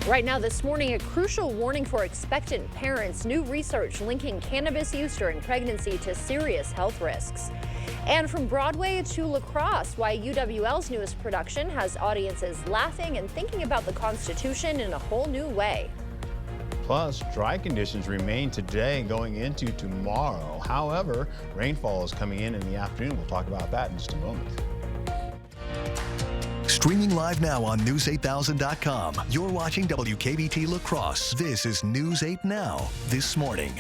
Right now this morning, a crucial warning for expectant parents. New research linking cannabis use during pregnancy to serious health risks. And from Broadway to lacrosse, why UWL's newest production has audiences laughing and thinking about the Constitution in a whole new way. Plus, dry conditions remain today and going into tomorrow. However, rainfall is coming in the afternoon. We'll talk about that in just a moment. Streaming live now on News8000.com. You're watching WKBT La Crosse. This is News 8 Now, this morning.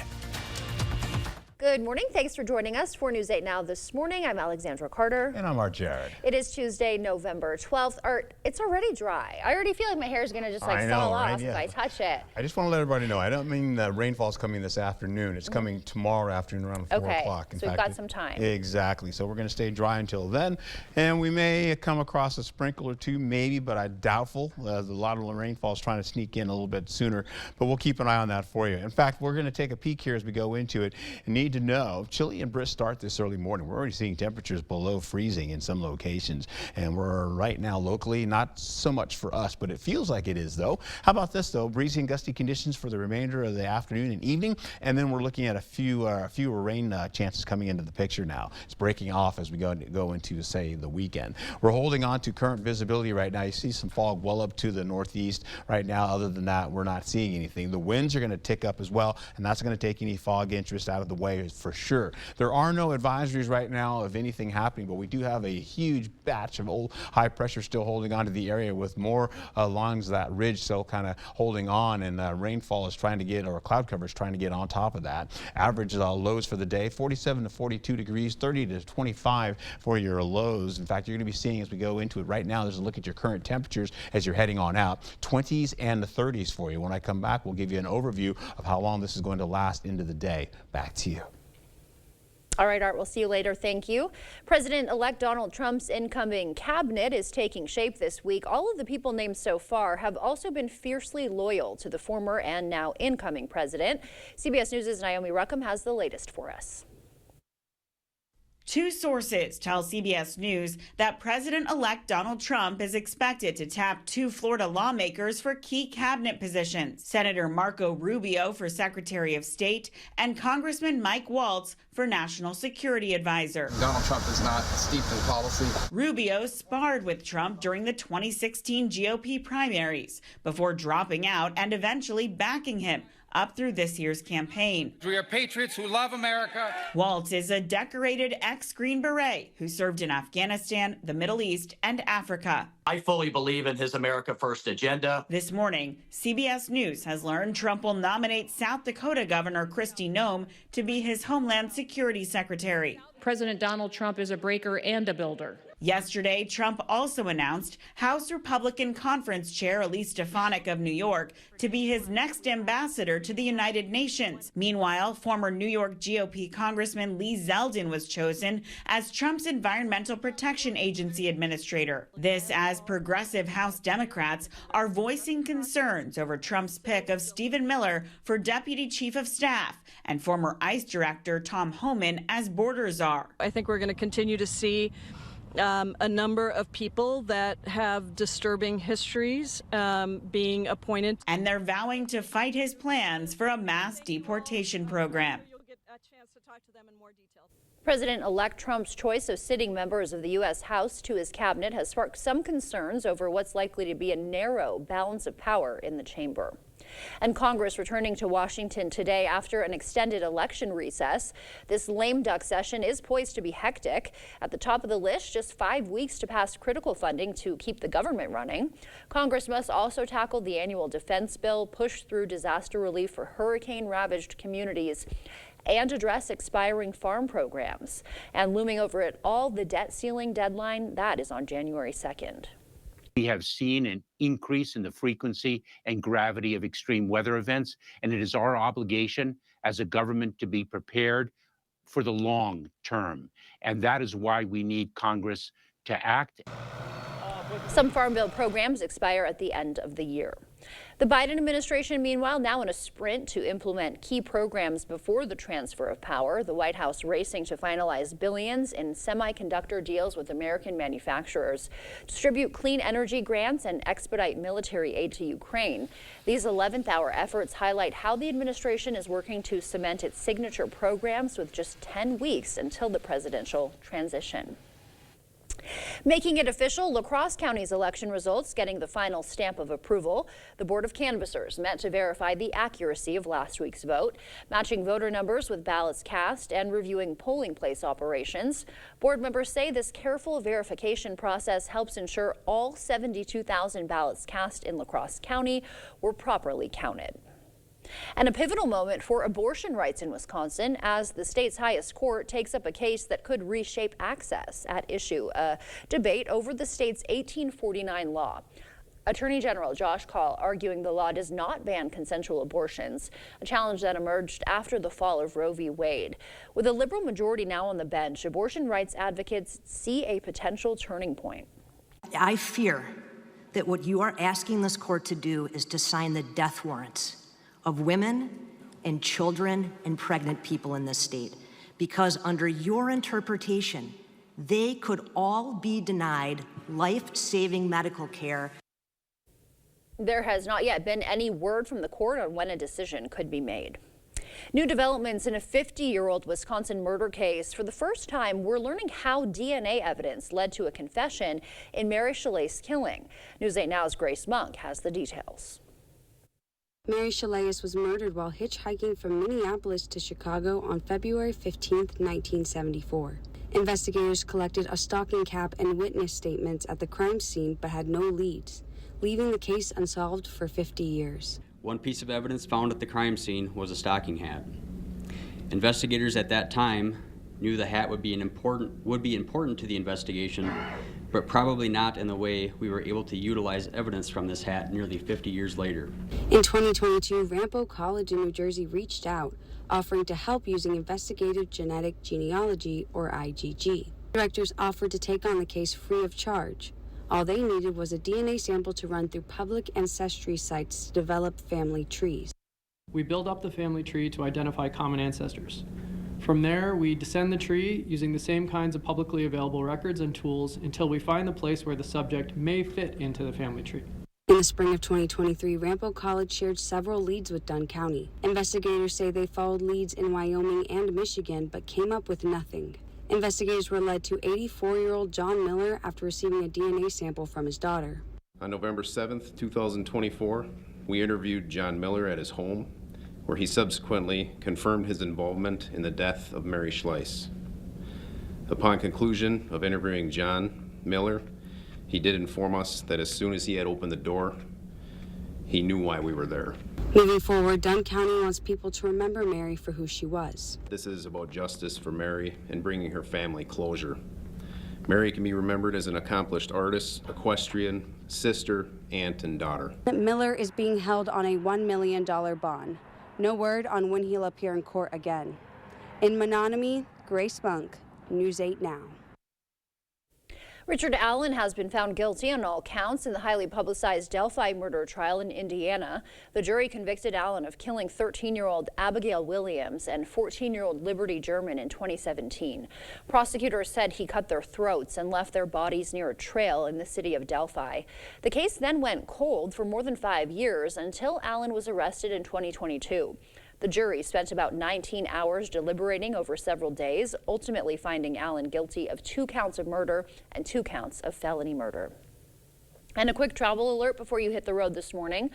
Good morning. Thanks for joining us for News 8 Now this morning. I'm Alexandra Carter. And I'm Art Jared. It is Tuesday, November 12th. Art, it's already dry. I already feel like my hair is going to just fall off if I touch it. I just want to let everybody know, I don't mean that rainfall's coming this afternoon. It's coming tomorrow afternoon around 4 o'clock. So we've got some time. Exactly. So we're going to stay dry until then. And we may come across a sprinkle or two, maybe, but I doubtful. A lot of the rainfall is trying to sneak in a little bit sooner. But we'll keep an eye on that for you. In fact, we're going to take a peek here as we go into it and need to know, chilly and brisk start this early morning. We're already seeing temperatures below freezing in some locations. And we're right now locally, not so much for us, but it feels like it is though. How about this though? Breezy and gusty conditions for the remainder of the afternoon and evening. And then we're looking at a fewer rain chances coming into the picture now. It's breaking off as we go into, say, the weekend. We're holding on to current visibility right now. You see some fog well up to the northeast right now. Other than that, we're not seeing anything. The winds are going to tick up as well, and that's going to take any fog interest out of the way for sure. There are no advisories right now of anything happening, but we do have a huge batch of old high pressure still holding on to the area with more along that ridge still kind of holding on, and rainfall is trying to get, or cloud cover is trying to get on top of that. Average lows for the day, 47 to 42 degrees, 30 to 25 for your lows. In fact, you're going to be seeing as we go into it right now, there's a look at your current temperatures as you're heading on out, 20s and the 30s for you. When I come back, we'll give you an overview of how long this is going to last into the day. Back to you. All right, Art, we'll see you later. Thank you. President-elect Donald Trump's incoming cabinet is taking shape this week. All of the people named so far have also been fiercely loyal to the former and now incoming president. CBS News' Naomi Ruckham has the latest for us. Two sources tell CBS News that President-elect Donald Trump is expected to tap two Florida lawmakers for key cabinet positions, Senator Marco Rubio for Secretary of State and Congressman Mike Waltz for National Security Advisor. Donald Trump is not steeped in policy. Rubio sparred with Trump during the 2016 GOP primaries before dropping out and eventually backing him up through this year's campaign. We are patriots who love America. Waltz is a decorated ex-Green Beret who served in Afghanistan, the Middle East, and Africa. I fully believe in his America First agenda. This morning, CBS News has learned Trump will nominate South Dakota Governor Kristi Noem to be his Homeland Security Secretary. President Donald Trump is a breaker and a builder. Yesterday, Trump also announced House Republican Conference Chair Elise Stefanik of New York to be his next ambassador to the United Nations. Meanwhile, former New York GOP Congressman Lee Zeldin was chosen as Trump's Environmental Protection Agency administrator. This as progressive House Democrats are voicing concerns over Trump's pick of Stephen Miller for Deputy Chief of Staff and former ICE Director Tom Homan as border czar. I think we're going to continue to see a number of people that have disturbing histories being appointed. And they're vowing to fight his plans for a mass deportation program. You'll get a chance to talk to them in more detail. President-elect Trump's choice of sitting members of the U.S. House to his cabinet has sparked some concerns over what's likely to be a narrow balance of power in the chamber. And Congress returning to Washington today after an extended election recess. This lame duck session is poised to be hectic. At the top of the list, just 5 weeks to pass critical funding to keep the government running. Congress must also tackle the annual defense bill, push through disaster relief for hurricane-ravaged communities, and address expiring farm programs. And looming over it all, the debt ceiling deadline, that is on January 2nd. We have seen an increase in the frequency and gravity of extreme weather events, and it is our obligation as a government to be prepared for the long term. And that is why we need Congress to act. Some Farm Bill programs expire at the end of the year. The Biden administration, meanwhile, now in a sprint to implement key programs before the transfer of power. The White House racing to finalize billions in semiconductor deals with American manufacturers, distribute clean energy grants, and expedite military aid to Ukraine. These 11th hour efforts highlight how the administration is working to cement its signature programs with just 10 weeks until the presidential transition. Making it official, La Crosse County's election results getting the final stamp of approval. The Board of Canvassers met to verify the accuracy of last week's vote, matching voter numbers with ballots cast and reviewing polling place operations. Board members say this careful verification process helps ensure all 72,000 ballots cast in La Crosse County were properly counted. And a pivotal moment for abortion rights in Wisconsin as the state's highest court takes up a case that could reshape access. At issue, a debate over the state's 1849 law. Attorney General Josh Kaul arguing the law does not ban consensual abortions, a challenge that emerged after the fall of Roe v. Wade. With a liberal majority now on the bench, abortion rights advocates see a potential turning point. I fear that what you are asking this court to do is to sign the death warrants of women and children and pregnant people in this state, because under your interpretation, they could all be denied life-saving medical care. There has not yet been any word from the court on when a decision could be made. New developments in a 50-year-old Wisconsin murder case. For the first time, we're learning how DNA evidence led to a confession in Mary Shalais' killing. News 8 Now's Grace Monk has the details. Mary Shalais was murdered while hitchhiking from Minneapolis to Chicago on February 15, 1974. Investigators collected a stocking cap and witness statements at the crime scene but had no leads, leaving the case unsolved for 50 years. One piece of evidence found at the crime scene was a stocking hat. Investigators at that time knew the hat would be important to the investigation, but probably not in the way we were able to utilize evidence from this hat nearly 50 years later. In 2022, Ramapo College in New Jersey reached out, offering to help using investigative genetic genealogy, or IGG. Directors offered to take on the case free of charge. All they needed was a DNA sample to run through public ancestry sites to develop family trees. We build up the family tree to identify common ancestors. From there, we descend the tree using the same kinds of publicly available records and tools until we find the place where the subject may fit into the family tree. In the spring of 2023, Ramapo College shared several leads with Dunn County. Investigators say they followed leads in Wyoming and Michigan, but came up with nothing. Investigators were led to 84-year-old John Miller after receiving a DNA sample from his daughter. On November 7th, 2024, we interviewed John Miller at his home, where he subsequently confirmed his involvement in the death of Mary Shalais. Upon conclusion of interviewing John Miller, he did inform us that as soon as he had opened the door, he knew why we were there. Moving forward, Dunn County wants people to remember Mary for who she was. This is about justice for Mary and bringing her family closure. Mary can be remembered as an accomplished artist, equestrian, sister, aunt, and daughter. Miller is being held on a $1 million bond. No word on when he'll appear in court again. In Menominee, Grace Monk, News 8 Now. Richard Allen has been found guilty on all counts in the highly publicized Delphi murder trial in Indiana. The jury convicted Allen of killing 13-year-old Abigail Williams and 14-year-old Liberty German in 2017. Prosecutors said he cut their throats and left their bodies near a trail in the city of Delphi. The case then went cold for more than 5 years until Allen was arrested in 2022. The jury spent about 19 hours deliberating over several days, ultimately finding Allen guilty of 2 counts of murder and 2 counts of felony murder. And a quick travel alert before you hit the road this morning.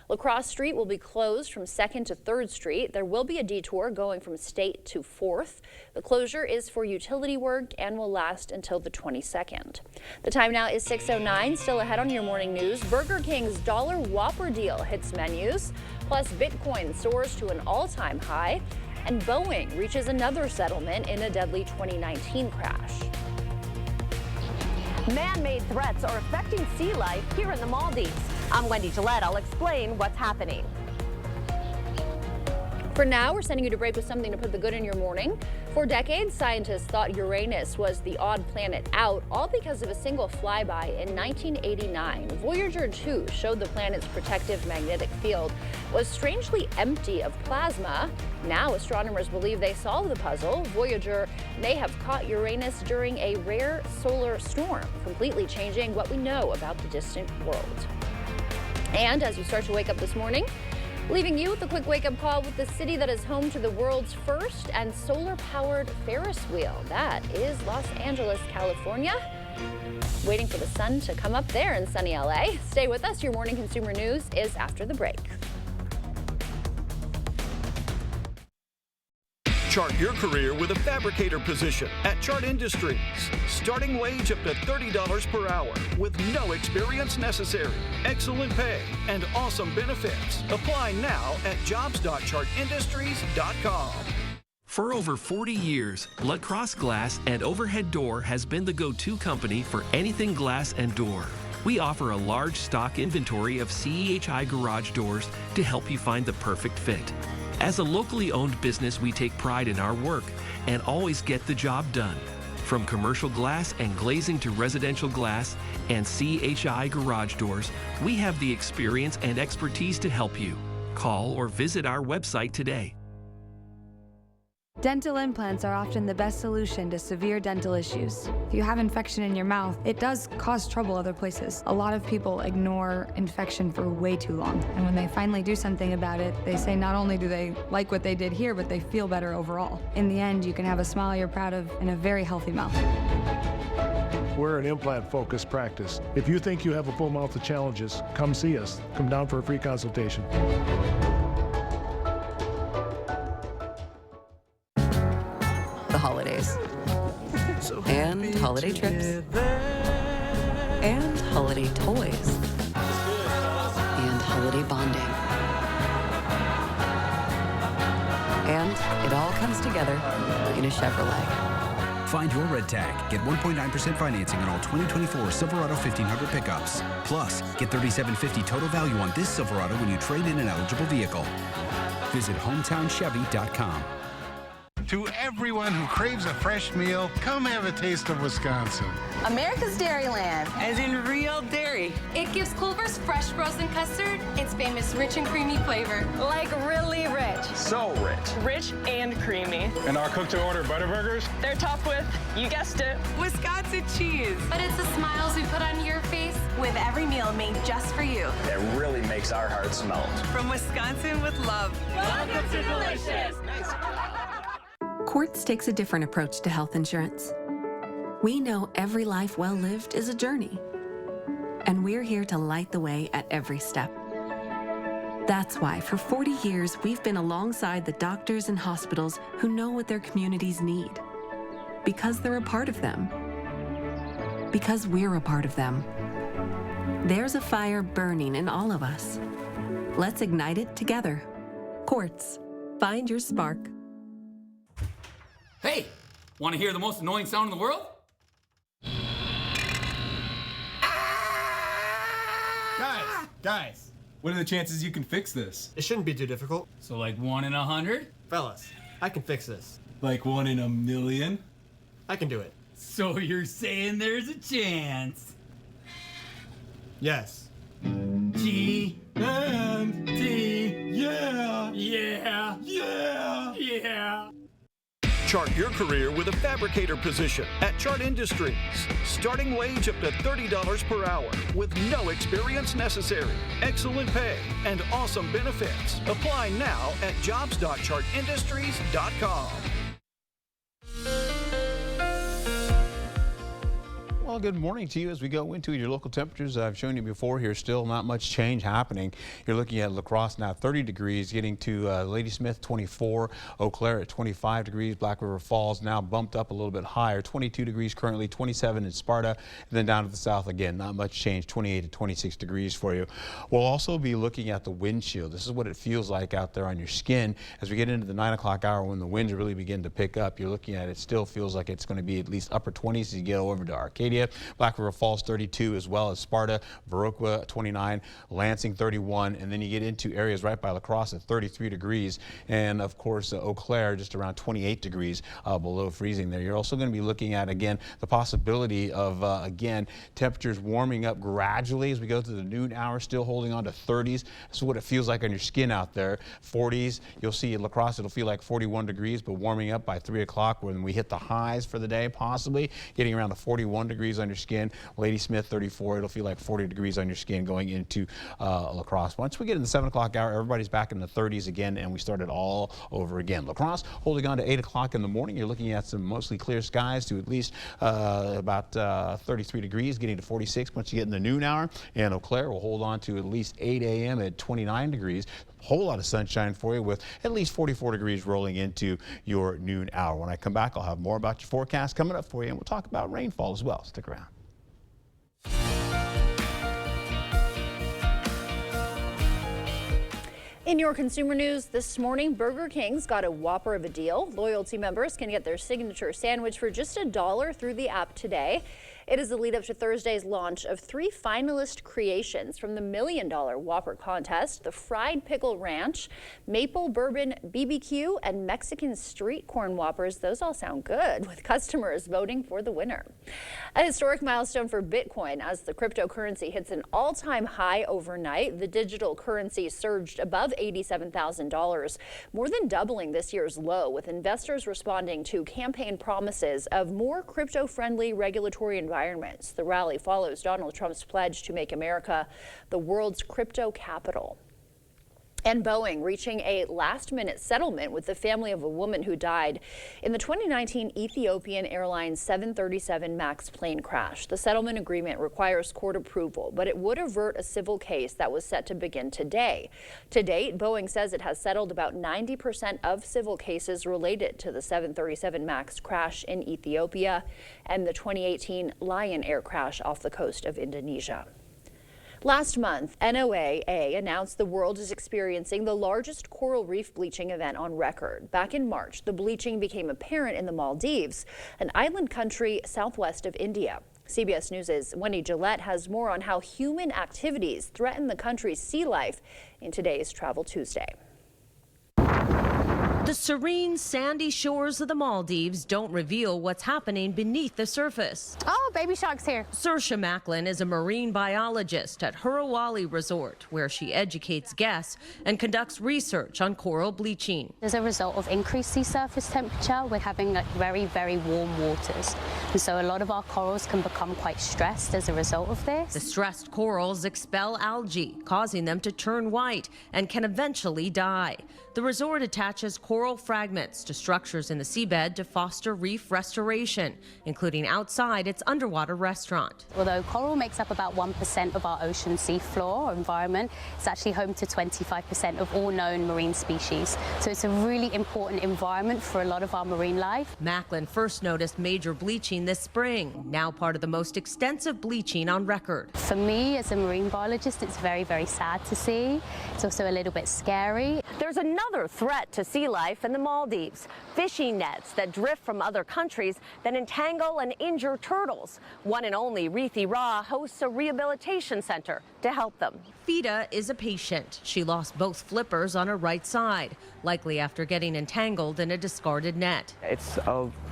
La Crosse Street will be closed from 2nd to 3rd Street. There will be a detour going from State to 4th. The closure is for utility work and will last until the 22nd. The time now is 6:09. Still ahead on your morning news, Burger King's Dollar Whopper deal hits menus. Plus, Bitcoin soars to an all-time high. And Boeing reaches another settlement in a deadly 2019 crash. Man-made threats are affecting sea life here in the Maldives. I'm Wendy Gillette. I'll explain what's happening. For now, we're sending you to break with something to put the good in your morning. For decades, scientists thought Uranus was the odd planet out, all because of a single flyby in 1989. Voyager 2 showed the planet's protective magnetic field was strangely empty of plasma. Now, astronomers believe they solved the puzzle. Voyager may have caught Uranus during a rare solar storm, completely changing what we know about the distant world. And as you start to wake up this morning, leaving you with a quick wake-up call with the city that is home to the world's first and solar-powered Ferris wheel. That is Los Angeles, California. Waiting for the sun to come up there in sunny LA. Stay with us. Your morning consumer news is after the break. Chart your career with a fabricator position at Chart Industries. Starting wage up to $30 per hour with no experience necessary. Excellent pay and awesome benefits. Apply now at jobs.chartindustries.com. For over 40 years, Lacrosse Glass and Overhead Door has been the go-to company for anything glass and door. We offer a large stock inventory of CEHI garage doors to help you find the perfect fit. As a locally owned business, we take pride in our work and always get the job done. From commercial glass and glazing to residential glass and CHI garage doors, we have the experience and expertise to help you. Call or visit our website today. Dental implants are often the best solution to severe dental issues. If you have infection in your mouth, it does cause trouble other places. A lot of people ignore infection for way too long. And when they finally do something about it, they say not only do they like what they did here, but they feel better overall. In the end, you can have a smile you're proud of and a very healthy mouth. We're an implant-focused practice. If you think you have a full mouth of challenges, come see us. Come down for a free consultation. The holidays, and holiday trips, and holiday toys, and holiday bonding. And it all comes together in a Chevrolet. Find your red tag. Get 1.9% financing on all 2024 Silverado 1500 pickups. Plus, get $3,750 total value on this Silverado when you trade in an eligible vehicle. Visit HometownChevy.com. To everyone who craves a fresh meal, come have a taste of Wisconsin. America's Dairyland, as in real dairy. It gives Culver's fresh frozen custard its famous rich and creamy flavor. Like really rich. So rich. Rich and creamy. And our cook-to-order Butterburgers? They're topped with, you guessed it, Wisconsin cheese. But it's the smiles we put on your face with every meal made just for you. That really makes our hearts melt. From Wisconsin with love. Welcome to Delicious. Quartz takes a different approach to health insurance. We know every life well lived is a journey, and we're here to light the way at every step. That's why for 40 years, we've been alongside the doctors and hospitals who know what their communities need, because they're a part of them, because we're a part of them. There's a fire burning in all of us. Let's ignite it together. Quartz. Find your spark. Hey, want to hear the most annoying sound in the world? Guys, what are the chances you can fix this? It shouldn't be too difficult. So like 1 in 100? Fellas, I can fix this. Like 1 in a million? I can do it. So you're saying there's a chance? Yes. G and T, yeah! Yeah! Yeah! Yeah! Chart your career with a fabricator position at Chart Industries. Starting wage up to $30 per hour with no experience necessary. Excellent pay and awesome benefits. Apply now at jobs.chartindustries.com. Well, good morning to you as we go into your local temperatures. I've shown you before here, still not much change happening. You're looking at La Crosse now 30 degrees, getting to Ladysmith 24, Eau Claire at 25 degrees, Black River Falls now bumped up a little bit higher, 22 degrees currently, 27 in Sparta, and then down to the south again, not much change, 28 to 26 degrees for you. We'll also be looking at the windshield. This is what it feels like out there on your skin. As we get into the 9 o'clock hour when the winds really begin to pick up, you're looking at it still feels like it's going to be at least upper 20s as you get over to Arcadia. hit. Black River Falls 32, as well as Sparta, Viroqua 29, Lansing 31, and then you get into areas right by La Crosse at 33 degrees, and of course Eau Claire just around 28 degrees below freezing there. You're also going to be looking at, again, the possibility of, again, temperatures warming up gradually as we go to the noon hour, still holding on to 30s. This is what it feels like on your skin out there. 40s, you'll see at La Crosse, it'll feel like 41 degrees, but warming up by 3 o'clock when we hit the highs for the day, possibly getting around to 41 degrees on your skin. Ladysmith 34, it'll feel like 40 degrees on your skin going into La Crosse. Once we get in the 7 o'clock hour, everybody's back in the 30s again, and we start it all over again. La Crosse holding on to 8 o'clock in the morning. You're looking at some mostly clear skies to at least about 33 degrees, getting to 46 once you get in the noon hour. And Eau Claire will hold on to at least 8 a.m. at 29 degrees. Whole lot of sunshine for you with at least 44 degrees rolling into your noon hour. When I come back, I'll have more about your forecast coming up for you, and we'll talk about rainfall as well. Stick around. In your consumer news this morning, Burger King's got a whopper of a deal. Loyalty members can get their signature sandwich for just $1 through the app today. It is the lead up to Thursday's launch of 3 finalist creations from the $1 Million Whopper contest: the Fried Pickle Ranch, Maple Bourbon BBQ, and Mexican Street Corn Whoppers. Those all sound good, with customers voting for the winner. A historic milestone for Bitcoin as the cryptocurrency hits an all-time high overnight. The digital currency surged above $87,000, more than doubling this year's low, with investors responding to campaign promises of more crypto-friendly regulatory environments. The rally follows Donald Trump's pledge to make America the world's crypto capital. And Boeing reaching a last-minute settlement with the family of a woman who died in the 2019 Ethiopian Airlines 737 MAX plane crash. The settlement agreement requires court approval, but it would avert a civil case that was set to begin today. To date, Boeing says it has settled about 90% of civil cases related to the 737 MAX crash in Ethiopia and the 2018 Lion Air crash off the coast of Indonesia. Last month, NOAA announced the world is experiencing the largest coral reef bleaching event on record. Back in March, the bleaching became apparent in the Maldives, an island country southwest of India. CBS News' Wendy Gillette has more on how human activities threaten the country's sea life in today's Travel Tuesday. The serene, sandy shores of the Maldives don't reveal what's happening beneath the surface. Oh, baby shark's here. Saoirse Macklin is a marine biologist at Hurawali Resort, where she educates guests and conducts research on coral bleaching. As a result of increased sea surface temperature, we're having very, very warm waters. And so a lot of our corals can become quite stressed as a result of this. The stressed corals expel algae, causing them to turn white and can eventually die. The resort attaches coral fragments to structures in the seabed to foster reef restoration, including outside its underwater restaurant. Although coral makes up about 1% of our ocean sea floor or environment, it's actually home to 25% of all known marine species. So it's a really important environment for a lot of our marine life. Macklin first noticed major bleaching this spring, now part of the most extensive bleaching on record. For me, as a marine biologist, it's very, very sad to see. It's also a little bit scary. There's another threat to sea life in the Maldives: fishing nets that drift from other countries that entangle and injure turtles. One and only Rithi Ra hosts a rehabilitation center to help them. Fida is a patient. She lost both flippers on her right side, likely after getting entangled in a discarded net. It's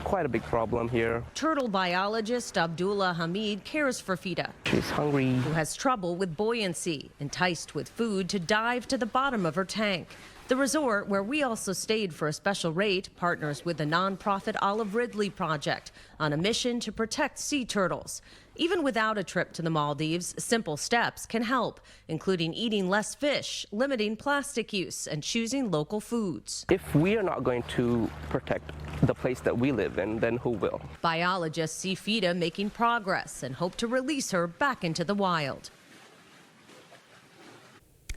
quite a big problem here. Turtle biologist Abdullah Hamid cares for Fida. She's hungry. Who has trouble with buoyancy, enticed with food to dive to the bottom of her tank. The resort, where we also stayed for a special rate, partners with the nonprofit Olive Ridley Project on a mission to protect sea turtles. Even without a trip to the Maldives, simple steps can help, including eating less fish, limiting plastic use, and choosing local foods. If we are not going to protect the place that we live in, then who will? Biologists see Fida making progress and hope to release her back into the wild.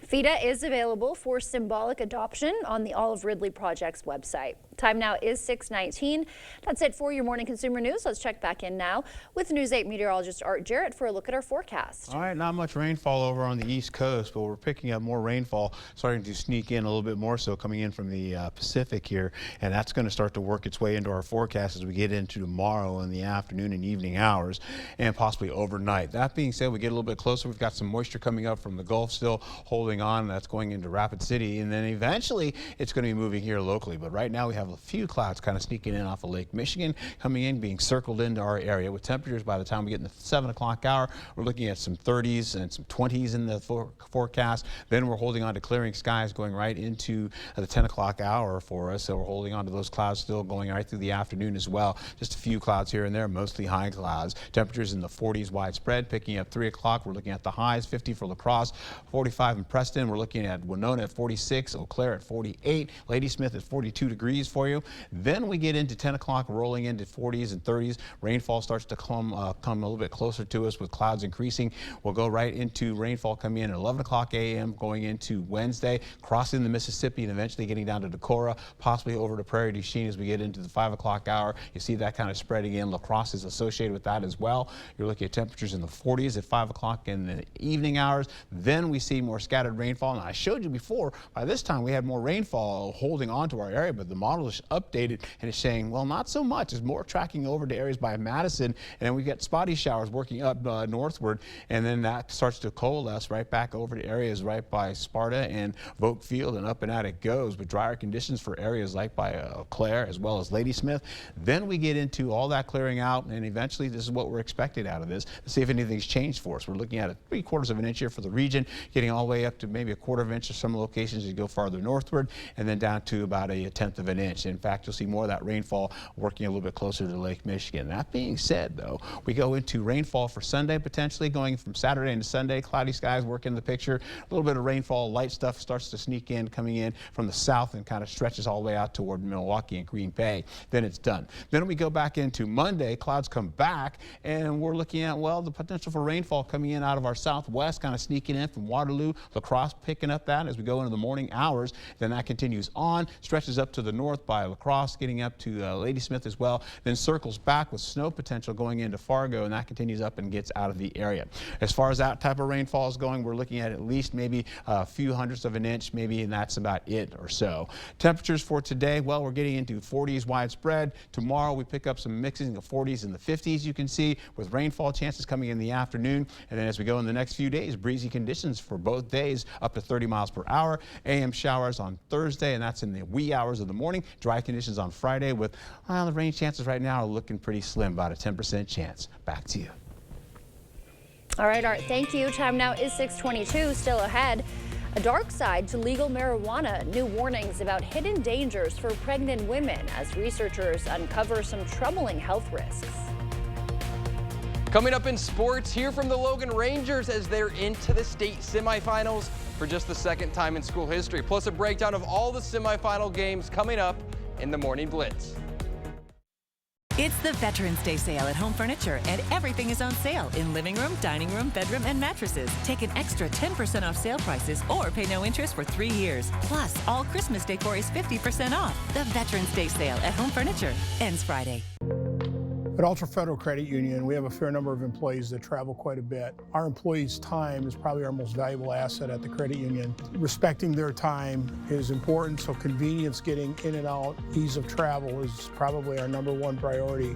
Fida is available for symbolic adoption on the Olive Ridley Project's website. Time now is 6:19. That's it for your morning consumer news. Let's check back in now with News 8 meteorologist Art Jarrett for a look at our forecast. All right, not much rainfall over on the East Coast, but we're picking up more rainfall, starting to sneak in a little bit more so coming in from the Pacific here, and that's going to start to work its way into our forecast as we get into tomorrow in the afternoon and evening hours and possibly overnight. That being said, we get a little bit closer. We've got some moisture coming up from the Gulf still holding on. That's going into Rapid City, and then eventually it's going to be moving here locally. But right now we have a few clouds kind of sneaking in off of Lake Michigan, coming in, being circled into our area with temperatures by the time we get in the 7 o'clock hour. We're looking at some 30s and some 20s in the forecast. Then we're holding on to clearing skies going right into the 10 o'clock hour for us. So we're holding on to those clouds still going right through the afternoon as well. Just a few clouds here and there, mostly high clouds. Temperatures in the 40s widespread. Picking up 3 o'clock, we're looking at the highs, 50 for La Crosse, 45 in Preston. We're looking at Winona at 46, Eau Claire at 48, Ladysmith at 42 degrees for you. Then we get into 10 o'clock, rolling into 40s and 30s. Rainfall starts to come a little bit closer to us with clouds increasing. We'll go right into rainfall coming in at 11 o'clock a.m. going into Wednesday, crossing the Mississippi and eventually getting down to Decorah, possibly over to Prairie du Chien as we get into the 5 o'clock hour. You see that kind of spreading in. La Crosse is associated with that as well. You're looking at temperatures in the 40s at 5 o'clock in the evening hours. Then we see more scattered rainfall. And I showed you before, by this time we had more rainfall holding on to our area, but the model is updated and it's saying, well, not so much. It's more tracking over to areas by Madison, and then we get spotty showers working up northward, and then that starts to coalesce right back over to areas right by Sparta and Vogt Field, and up and out it goes with drier conditions for areas like by Eau Claire as well as Ladysmith. Then we get into all that clearing out, and eventually this is what we're expecting out of this, to see if anything's changed for us. We're looking at 3/4 of an inch here for the region, getting all the way up to maybe 1/4 of an inch in some locations as you go farther northward, and then down to about a 1/10 of an inch. In fact, you'll see more of that rainfall working a little bit closer to Lake Michigan. That being said, though, we go into rainfall for Sunday potentially, going from Saturday into Sunday. Cloudy skies work in the picture. A little bit of rainfall, light stuff starts to sneak in, coming in from the south and kind of stretches all the way out toward Milwaukee and Green Bay. Then it's done. Then we go back into Monday, clouds come back, and we're looking at, well, the potential for rainfall coming in out of our southwest, kind of sneaking in from Waterloo, La Crosse, picking up that as we go into the morning hours. Then that continues on, stretches up to the north by La Crosse, getting up to Ladysmith as well, then circles back with snow potential going into Fargo, and that continues up and gets out of the area. As far as that type of rainfall is going, we're looking at least maybe a few hundredths of an inch, maybe, and that's about it or so. Temperatures for today, well, we're getting into 40s widespread. Tomorrow we pick up some mixing of 40s and the 50s, you can see, with rainfall chances coming in the afternoon. And then as we go in the next few days, breezy conditions for both days, up to 30 miles per hour. AM showers on Thursday, and that's in the wee hours of the morning. Dry conditions on Friday with, well, the rain chances right now are looking pretty slim, about a 10% chance. Back to you. All right, Art, thank you. Time now is 6:22. Still ahead, a dark side to legal marijuana. New warnings about hidden dangers for pregnant women as researchers uncover some troubling health risks. Coming up in sports, hear from the Logan Rangers as they're into the state semifinals for just the second time in school history. Plus a breakdown of all the semifinal games coming up in the Morning Blitz. It's the Veterans Day sale at Home Furniture, and everything is on sale in living room, dining room, bedroom, and mattresses. Take an extra 10% off sale prices or pay no interest for 3 years. Plus, all Christmas decor is 50% off. The Veterans Day sale at Home Furniture ends Friday. At Ultra Federal Credit Union, we have a fair number of employees that travel quite a bit. Our employees' time is probably our most valuable asset at the credit union. Respecting their time is important, so convenience, getting in and out, ease of travel is probably our #1 priority,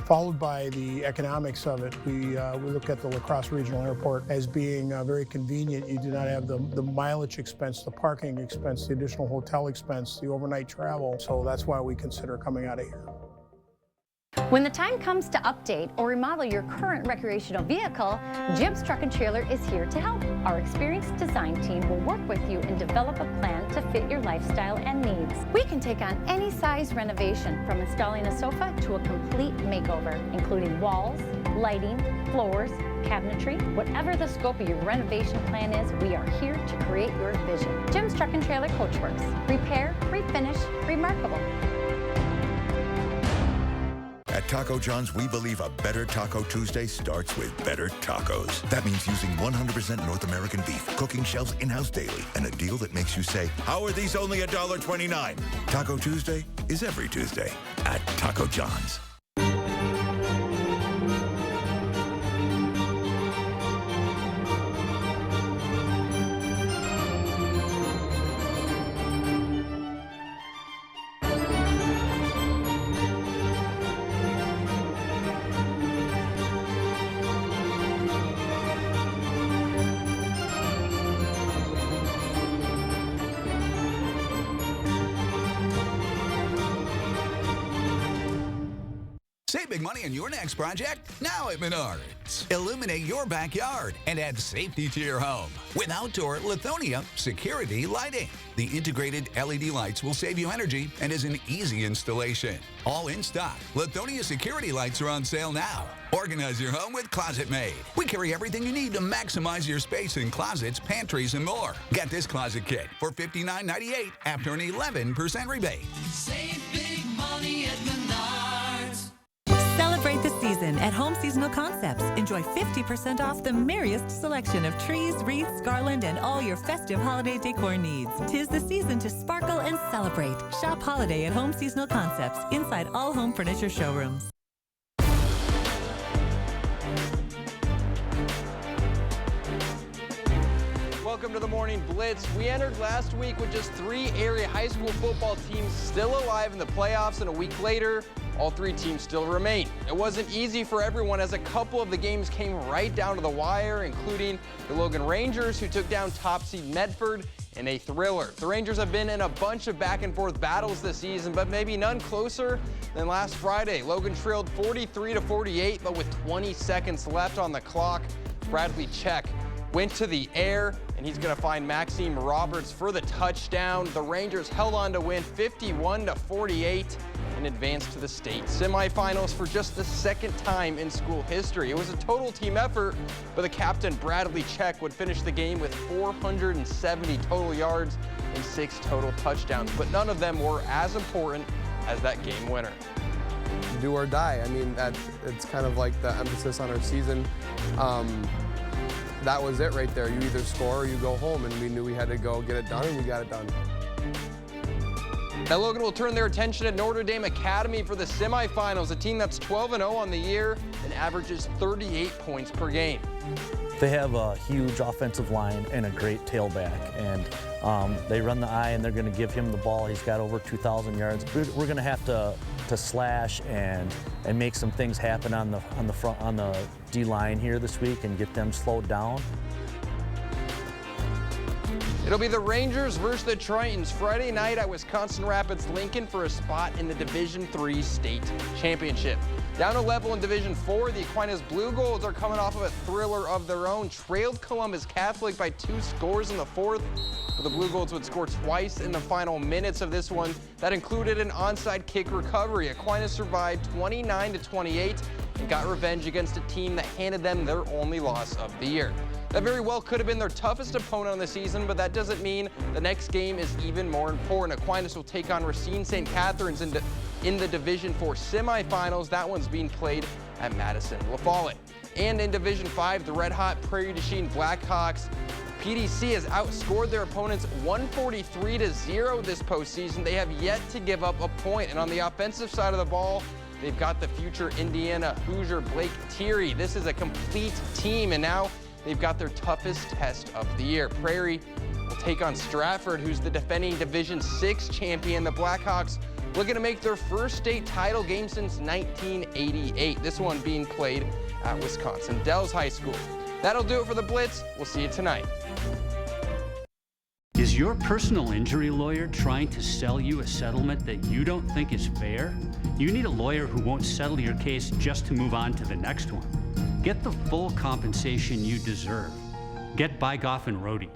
followed by the economics of it. We look at the La Crosse Regional Airport as being very convenient. You do not have the mileage expense, the parking expense, the additional hotel expense, the overnight travel, so that's why we consider coming out of here. When the time comes to update or remodel your current recreational vehicle, Jim's Truck and Trailer is here to help. Our experienced design team will work with you and develop a plan to fit your lifestyle and needs. We can take on any size renovation, from installing a sofa to a complete makeover, including walls, lighting, floors, cabinetry. Whatever the scope of your renovation plan is, we are here to create your vision. Jim's Truck and Trailer Coachworks. Repair, refinish, remarkable. At Taco John's, we believe a better Taco Tuesday starts with better tacos. That means using 100% North American beef, cooking shelves in-house daily, and a deal that makes you say, how are these only $1.29? Taco Tuesday is every Tuesday at Taco John's. Save big money on your next project now at Menards. Illuminate your backyard and add safety to your home with outdoor Lithonia security lighting. The integrated LED lights will save you energy and is an easy installation. All in stock, Lithonia security lights are on sale now. Organize your home with Closet Made. We carry everything you need to maximize your space in closets, pantries, and more. Get this closet kit for $59.98 after an 11% rebate. Save big money at Menards. Celebrate the season at Home Seasonal Concepts. Enjoy 50% off the merriest selection of trees, wreaths, garland, and all your festive holiday decor needs. 'Tis the season to sparkle and celebrate. Shop holiday at Home Seasonal Concepts inside all home furniture showrooms. Welcome to the Morning Blitz. We entered last week with just 3 area high school football teams still alive in the playoffs, and a week later, all 3 teams still remain. It wasn't easy for everyone as a couple of the games came right down to the wire, including the Logan Rangers, who took down top seed Medford in a thriller. The Rangers have been in a bunch of back and forth battles this season, but maybe none closer than last Friday. Logan trailed 43-48, but with 20 seconds left on the clock, Bradley Check went to the air, and he's going to find Maxime Roberts for the touchdown. The Rangers held on to win 51-48 and advanced to the state semifinals for just the second time in school history. It was a total team effort, but the captain, Bradley Check, would finish the game with 470 total yards and 6 total touchdowns, but none of them were as important as that game winner. Do or die. I mean, it's kind of like the emphasis on our season. That was it right there. You either score or you go home, and we knew we had to go get it done, and we got it done. Now Logan will turn their attention at Notre Dame Academy for the semifinals, a team that's 12-0 on the year and averages 38 points per game. They have a huge offensive line and a great tailback, and they run the eye, and they're going to give him the ball. He's got over 2,000 yards. We're going to have to slash and make some things happen on the D line here this week and get them slowed down. It'll be the Rangers versus the Tritons Friday night at Wisconsin Rapids Lincoln for a spot in the Division III state championship. Down a level in Division IV, the Aquinas Blue Gold are coming off of a thriller of their own. Trailed Columbus Catholic by 2 scores in the 4th. But the Blue Golds would score twice in the final minutes of this one. That included an onside kick recovery. Aquinas survived 29-28 and got revenge against a team that handed them their only loss of the year. That very well could have been their toughest opponent on the season, but that doesn't mean the next game is even more important. Aquinas will take on Racine St. Catharines in the Division IV semifinals. That one's being played at Madison La Follette. And in Division V, the red-hot Prairie du Chien Blackhawks, PDC has outscored their opponents 143-0 this postseason. They have yet to give up a point. And on the offensive side of the ball, they've got the future Indiana Hoosier Blake Thierry. This is a complete team, and now they've got their toughest test of the year. Prairie will take on Stratford, who's the defending Division VI champion. The Blackhawks looking to make their first state title game since 1988. This one being played at Wisconsin Dells High School. That'll do it for the Blitz. We'll see you tonight. Is your personal injury lawyer trying to sell you a settlement that you don't think is fair? You need a lawyer who won't settle your case just to move on to the next one. Get the full compensation you deserve. Get Bygoff and Rohde.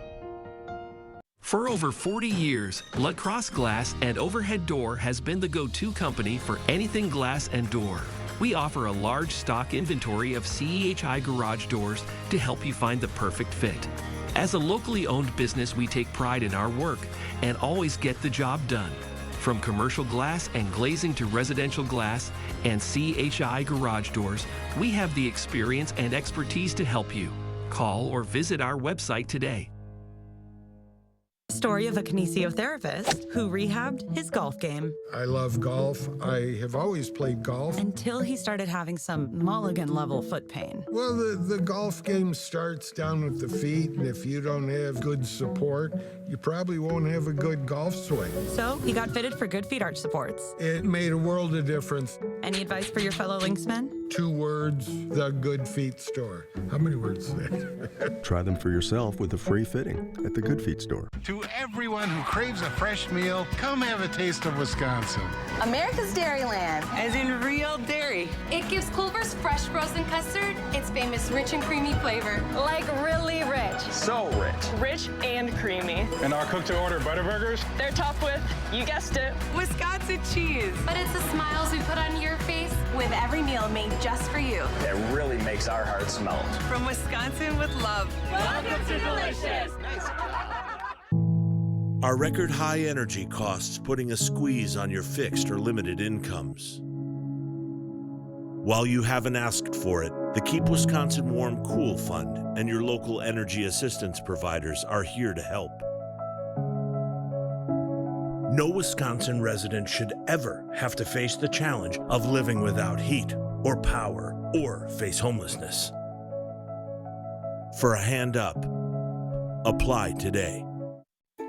For over 40 years, La Crosse Glass and Overhead Door has been the go-to company for anything glass and door. We offer a large stock inventory of CEHI garage doors to help you find the perfect fit. As a locally owned business, we take pride in our work and always get the job done. From commercial glass and glazing to residential glass and CHI garage doors, we have the experience and expertise to help you. Call or visit our website today. Story of a kinesiotherapist who rehabbed his golf game. I love golf. I have always played golf. Until he started having some Mulligan-level foot pain. Well, the golf game starts down with the feet, and if you don't have good support, you probably won't have a good golf swing. So he got fitted for Good Feet arch supports. It made a world of difference. Any advice for your fellow Lynxmen? 2 words, the Good Feet store. How many words is that? Try them for yourself with a free fitting at the Good Feet store. To everyone who craves a fresh meal, come have a taste of Wisconsin. America's Dairyland. As in real dairy. It gives Culver's fresh frozen custard its famous rich and creamy flavor. Like really rich. So rich. Rich and creamy. And our cook-to-order Butterburgers? They're topped with, you guessed it, Wisconsin cheese. But it's the smiles we put on your face with every meal made just for you. It really makes our hearts melt. From Wisconsin with love. Welcome to Delicious. Are record high energy costs putting a squeeze on your fixed or limited incomes? While you haven't asked for it, the Keep Wisconsin Warm Cool Fund and your local energy assistance providers are here to help. No Wisconsin resident should ever have to face the challenge of living without heat or power or face homelessness. For a hand up, apply today.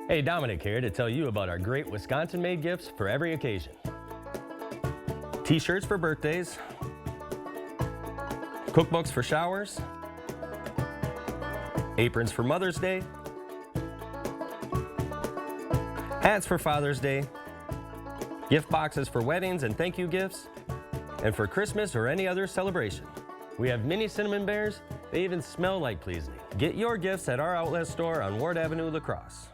Hey, Dominic here to tell you about our great Wisconsin-made gifts for every occasion. T-shirts for birthdays, cookbooks for showers, aprons for Mother's Day, hats for Father's Day, gift boxes for weddings and thank you gifts, and for Christmas or any other celebration. We have mini cinnamon bears. They even smell like pleasing. Get your gifts at our outlet store on Ward Avenue, La Crosse.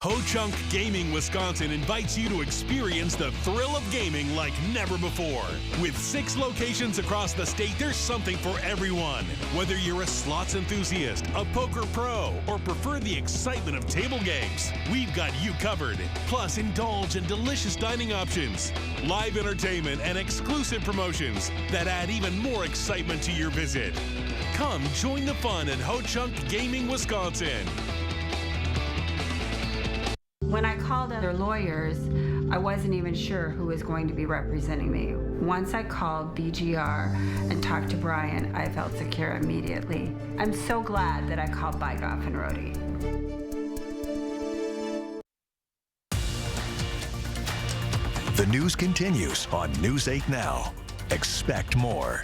Ho-Chunk Gaming Wisconsin invites you to experience the thrill of gaming like never before. With 6 locations across the state, there's something for everyone. Whether you're a slots enthusiast, a poker pro, or prefer the excitement of table games, we've got you covered. Plus, indulge in delicious dining options, live entertainment, and exclusive promotions that add even more excitement to your visit. Come join the fun at Ho-Chunk Gaming Wisconsin. When I called other lawyers, I wasn't even sure who was going to be representing me. Once I called BGR and talked to Brian, I felt secure immediately. I'm so glad that I called Bygoff and Rohde. The news continues on News 8 Now. Expect more.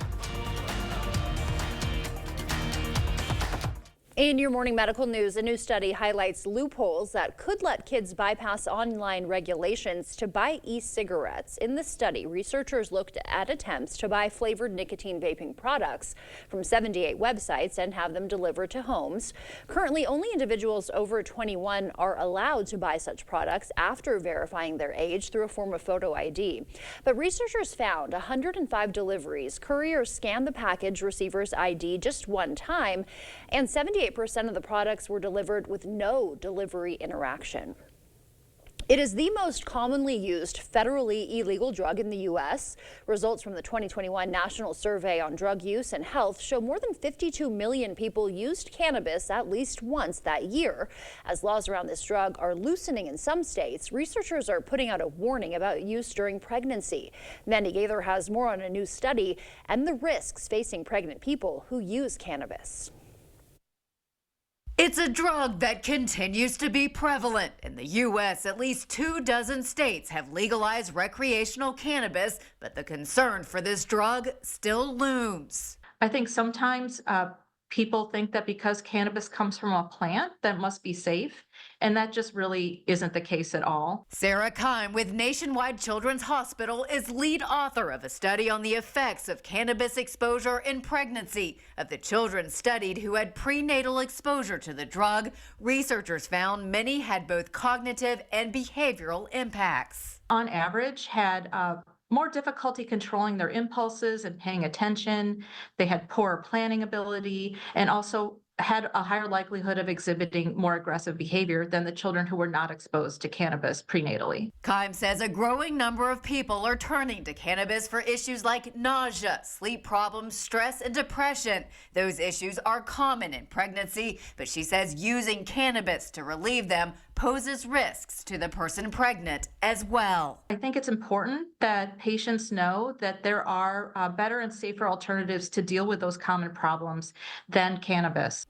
In your morning medical news, a new study highlights loopholes that could let kids bypass online regulations to buy e-cigarettes. In the study, researchers looked at attempts to buy flavored nicotine vaping products from 78 websites and have them delivered to homes. Currently, only individuals over 21 are allowed to buy such products after verifying their age through a form of photo ID. But researchers found 105 deliveries. Couriers scanned the package receiver's ID just one time, and 78% of the products were delivered with no delivery interaction. It is the most commonly used federally illegal drug in the U.S. Results from the 2021 National Survey on Drug Use and Health show more than 52 million people used cannabis at least once that year. As laws around this drug are loosening in some states, researchers are putting out a warning about use during pregnancy. Mandy Gaither has more on a new study and the risks facing pregnant people who use cannabis. It's a drug that continues to be prevalent. In the U.S., at least 24 states have legalized recreational cannabis, but the concern for this drug still looms. I think sometimes people think that because cannabis comes from a plant, that must be safe. And that just really isn't the case at all. Sarah Kime with Nationwide Children's Hospital is lead author of a study on the effects of cannabis exposure in pregnancy. Of the children studied who had prenatal exposure to the drug, researchers found many had both cognitive and behavioral impacts. On average, had more difficulty controlling their impulses and paying attention. They had poor planning ability and also had a higher likelihood of exhibiting more aggressive behavior than the children who were not exposed to cannabis prenatally. Keim says a growing number of people are turning to cannabis for issues like nausea, sleep problems, stress, and depression. Those issues are common in pregnancy, but she says using cannabis to relieve them poses risks to the person pregnant as well. I think it's important that patients know that there are better and safer alternatives to deal with those common problems than cannabis.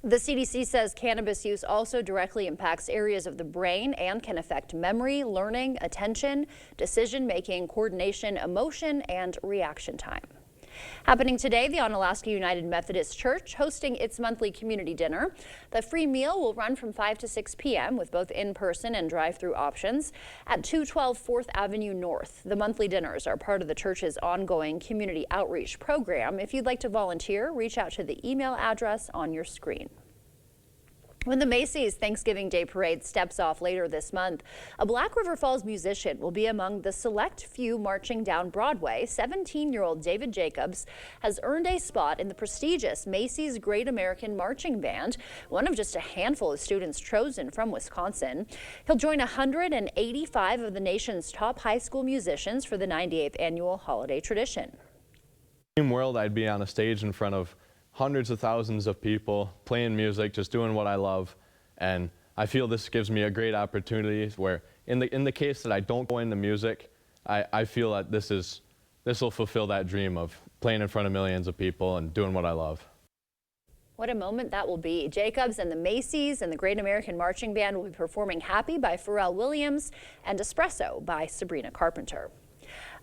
The CDC says cannabis use also directly impacts areas of the brain and can affect memory, learning, attention, decision-making, coordination, emotion, and reaction time. Happening today, the Onalaska United Methodist Church hosting its monthly community dinner. The free meal will run from 5 to 6 p.m. with both in-person and drive-through options at 212 4th Avenue North. The monthly dinners are part of the church's ongoing community outreach program. If you'd like to volunteer, reach out to the email address on your screen. When the Macy's Thanksgiving Day Parade steps off later this month, a Black River Falls musician will be among the select few marching down Broadway. 17-year-old David Jacobs has earned a spot in the prestigious Macy's Great American Marching Band, one of just a handful of students chosen from Wisconsin. He'll join 185 of the nation's top high school musicians for the 98th annual holiday tradition. In the world, I'd be on a stage in front of hundreds of thousands of people playing music, just doing what I love, and I feel this gives me a great opportunity where in the case that I don't go into music, I feel that this will fulfill that dream of playing in front of millions of people and doing what I love. What a moment that will be. Jacobs and the Macy's and the Great American Marching Band will be performing Happy by Pharrell Williams and Espresso by Sabrina Carpenter.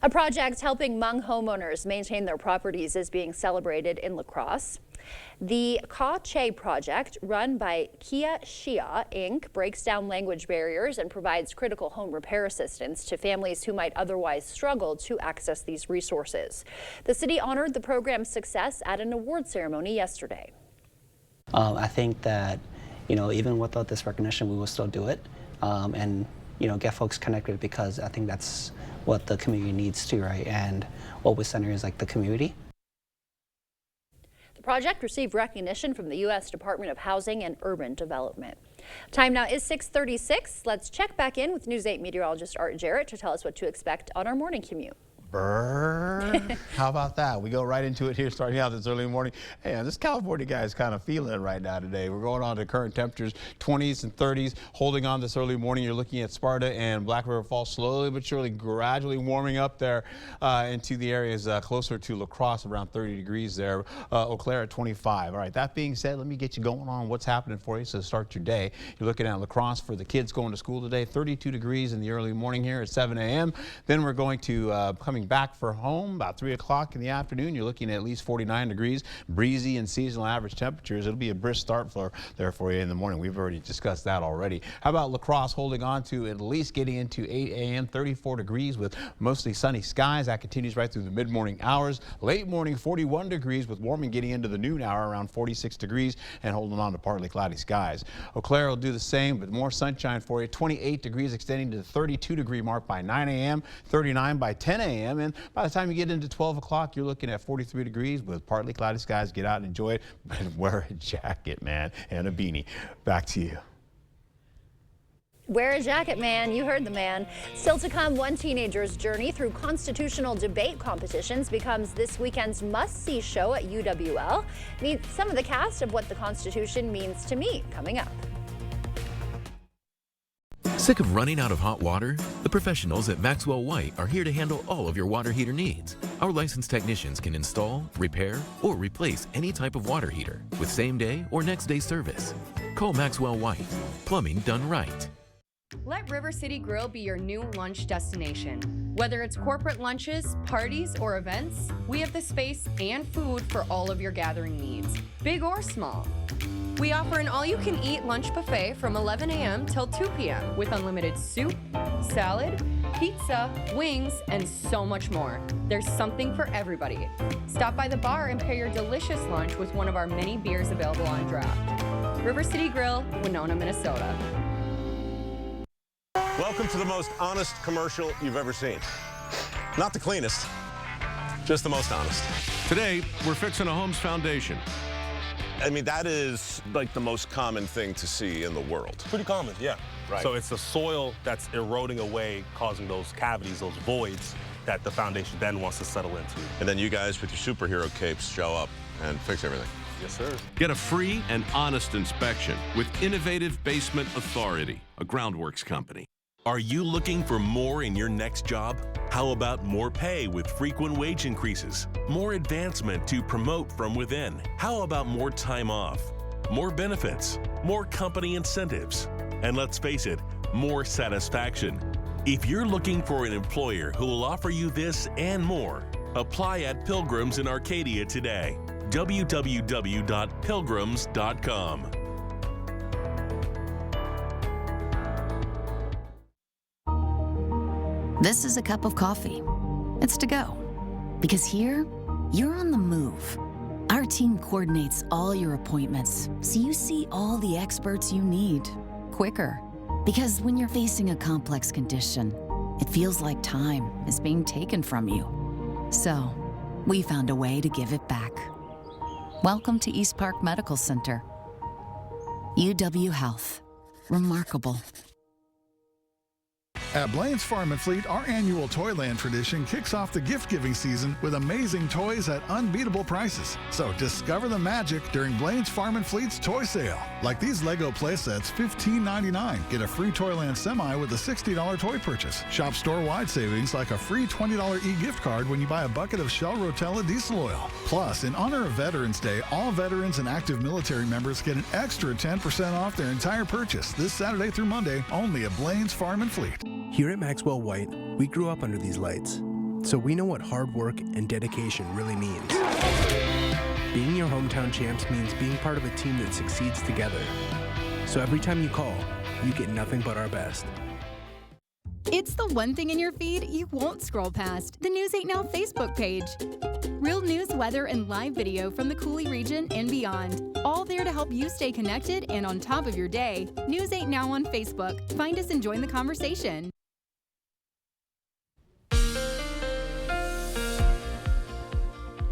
A project helping Hmong homeowners maintain their properties is being celebrated in La Crosse. The Ka Che project, run by Kia Shia Inc., breaks down language barriers and provides critical home repair assistance to families who might otherwise struggle to access these resources. The city honored the program's success at an award ceremony yesterday. I think that, even without this recognition, we will still do it and, get folks connected, because I think that's what the community needs too, right? And what we center is like the community. The project received recognition from the U.S. Department of Housing and Urban Development. Time now is 6:36. Let's check back in with News 8 meteorologist Art Jarrett to tell us what to expect on our morning commute. Brrr. How about that? We go right into it here, starting out this early morning. Hey, this California guy is kind of feeling it right now today. We're going on to current temperatures, 20s and 30s, holding on this early morning. You're looking at Sparta and Black River Falls, slowly but surely, gradually warming up there into the areas closer to La Crosse, around 30 degrees there. Eau Claire at 25. All right, that being said, let me get you going on what's happening for you. So start your day. You're looking at La Crosse for the kids going to school today, 32 degrees in the early morning here at 7 a.m. Then we're going to coming back for home about 3 o'clock in the afternoon. You're looking at least 49 degrees, breezy and seasonal average temperatures. It'll be a brisk start there for you in the morning. We've already discussed that already. How about La Crosse holding on to at least getting into 8 a.m., 34 degrees with mostly sunny skies. That continues right through the mid-morning hours. Late morning, 41 degrees with warming getting into the noon hour, around 46 degrees, and holding on to partly cloudy skies. Eau Claire will do the same, but more sunshine for you. 28 degrees extending to the 32 degree mark by 9 a.m., 39 by 10 a.m., and by the time you get into 12 o'clock, you're looking at 43 degrees with partly cloudy skies. Get out and enjoy it, but wear a jacket, man, and a beanie. Back to you. Wear a jacket, man. You heard the man. Still to come, one teenager's journey through constitutional debate competitions becomes this weekend's must-see show at UWL. Meet some of the cast of What the Constitution Means to Me, coming up. Sick of running out of hot water? The professionals at Maxwell White are here to handle all of your water heater needs. Our licensed technicians can install, repair, or replace any type of water heater with same-day or next-day service. Call Maxwell White. Plumbing done right. Let River City Grill be your new lunch destination. Whether it's corporate lunches, parties, or events, we have the space and food for all of your gathering needs, big or small. We offer an all-you-can-eat lunch buffet from 11 a.m. till 2 p.m. with unlimited soup, salad, pizza, wings, and so much more. There's something for everybody. Stop by the bar and pair your delicious lunch with one of our many beers available on draft. River City Grill, Winona, Minnesota. Welcome to the most honest commercial you've ever seen. Not the cleanest, just the most honest. Today, we're fixing a home's foundation. I mean, that is like the most common thing to see in the world. Pretty common, yeah. Right. So it's the soil that's eroding away, causing those cavities, those voids that the foundation then wants to settle into. And then you guys with your superhero capes show up and fix everything. Yes, sir. Get a free and honest inspection with Innovative Basement Authority, a Groundworks company. Are you looking for more in your next job? How about more pay with frequent wage increases? More advancement to promote from within? How about more time off? More benefits? More company incentives? And let's face it, more satisfaction. If you're looking for an employer who will offer you this and more, apply at Pilgrims in Arcadia today. www.pilgrims.com. This is a cup of coffee. It's to go. Because here, you're on the move. Our team coordinates all your appointments, so you see all the experts you need quicker. Because when you're facing a complex condition, it feels like time is being taken from you. So, we found a way to give it back. Welcome to East Park Medical Center. UW Health. Remarkable. At Blaine's Farm and Fleet, our annual Toyland tradition kicks off the gift-giving season with amazing toys at unbeatable prices. So discover the magic during Blaine's Farm and Fleet's toy sale. Like these Lego playsets, $15.99. Get a free Toyland Semi with a $60 toy purchase. Shop store-wide savings like a free $20 e-gift card when you buy a bucket of Shell Rotella diesel oil. Plus, in honor of Veterans Day, all veterans and active military members get an extra 10% off their entire purchase this Saturday through Monday only at Blaine's Farm and Fleet. Here at Maxwell White, we grew up under these lights, so we know what hard work and dedication really means. Being your hometown champs means being part of a team that succeeds together. So every time you call, you get nothing but our best. It's the one thing in your feed you won't scroll past, the News 8 Now Facebook page. Real news, weather, and live video from the Cooley region and beyond. All there to help you stay connected and on top of your day. News 8 Now on Facebook. Find us and join the conversation.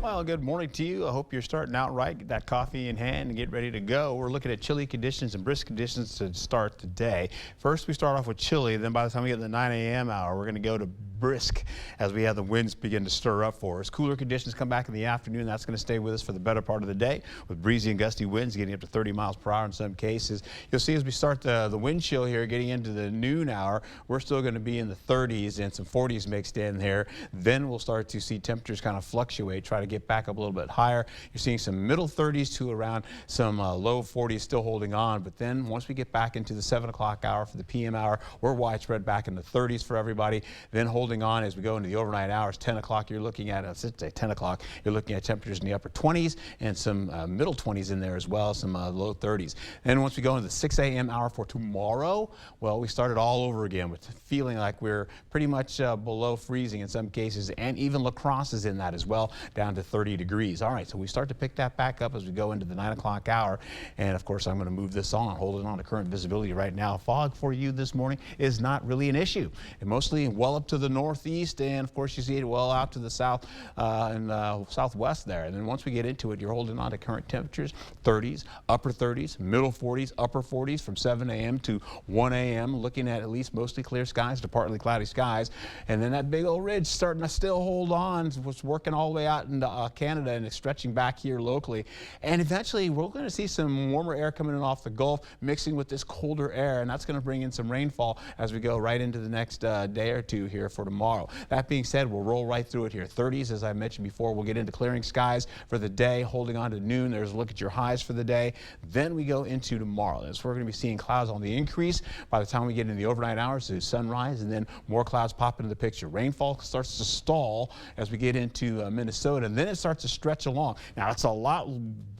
Well, good morning to you. I hope you're starting out right. Get that coffee in hand and get ready to go. We're looking at chilly conditions and brisk conditions to start the day. First, we start off with chilly. Then by the time we get to the 9 a.m. hour, we're going to go to brisk as we have the winds begin to stir up for us. Cooler conditions come back in the afternoon. That's going to stay with us for the better part of the day with breezy and gusty winds getting up to 30 miles per hour in some cases. You'll see as we start the wind chill here getting into the noon hour, we're still going to be in the 30s and some 40s mixed in there. Then we'll start to see temperatures kind of fluctuate, try to get back up a little bit higher. You're seeing some middle 30s to around some low 40s still holding on. But then once we get back into the 7 o'clock hour for the PM hour, we're widespread back in the 30s for everybody. Then holding on as we go into the overnight hours, 10 o'clock, you're looking at, let's say 10 o'clock, you're looking at temperatures in the upper 20s and some middle 20s in there as well, some low 30s. And once we go into the 6 a.m. hour for tomorrow, well, we started all over again with feeling like we're pretty much below freezing in some cases, and even La Crosse is in that as well, down to 30 degrees. All right, so we start to pick that back up as we go into the 9 o'clock hour. And of course, I'm going to move this on, holding on to current visibility right now. Fog for you this morning is not really an issue. And mostly well up to the northeast, and of course, you see it well out to the south and southwest there. And then once we get into it, you're holding on to current temperatures, 30s, upper 30s, middle 40s, upper 40s from 7 a.m. to 1 a.m., looking at least mostly clear skies to partly cloudy skies. And then that big old ridge starting to still hold on. It's working all the way out into Canada and it's stretching back here locally. And eventually, we're going to see some warmer air coming in off the Gulf, mixing with this colder air, and that's going to bring in some rainfall as we go right into the next day or two here for tomorrow. That being said, we'll roll right through it here. 30s, as I mentioned before, we'll get into clearing skies for the day, holding on to noon. There's a look at your highs for the day. Then we go into tomorrow. So we're going to be seeing clouds on the increase by the time we get into the overnight hours to sunrise, and then more clouds pop into the picture. Rainfall starts to stall as we get into Minnesota, and then it starts to stretch along. Now, it's a lot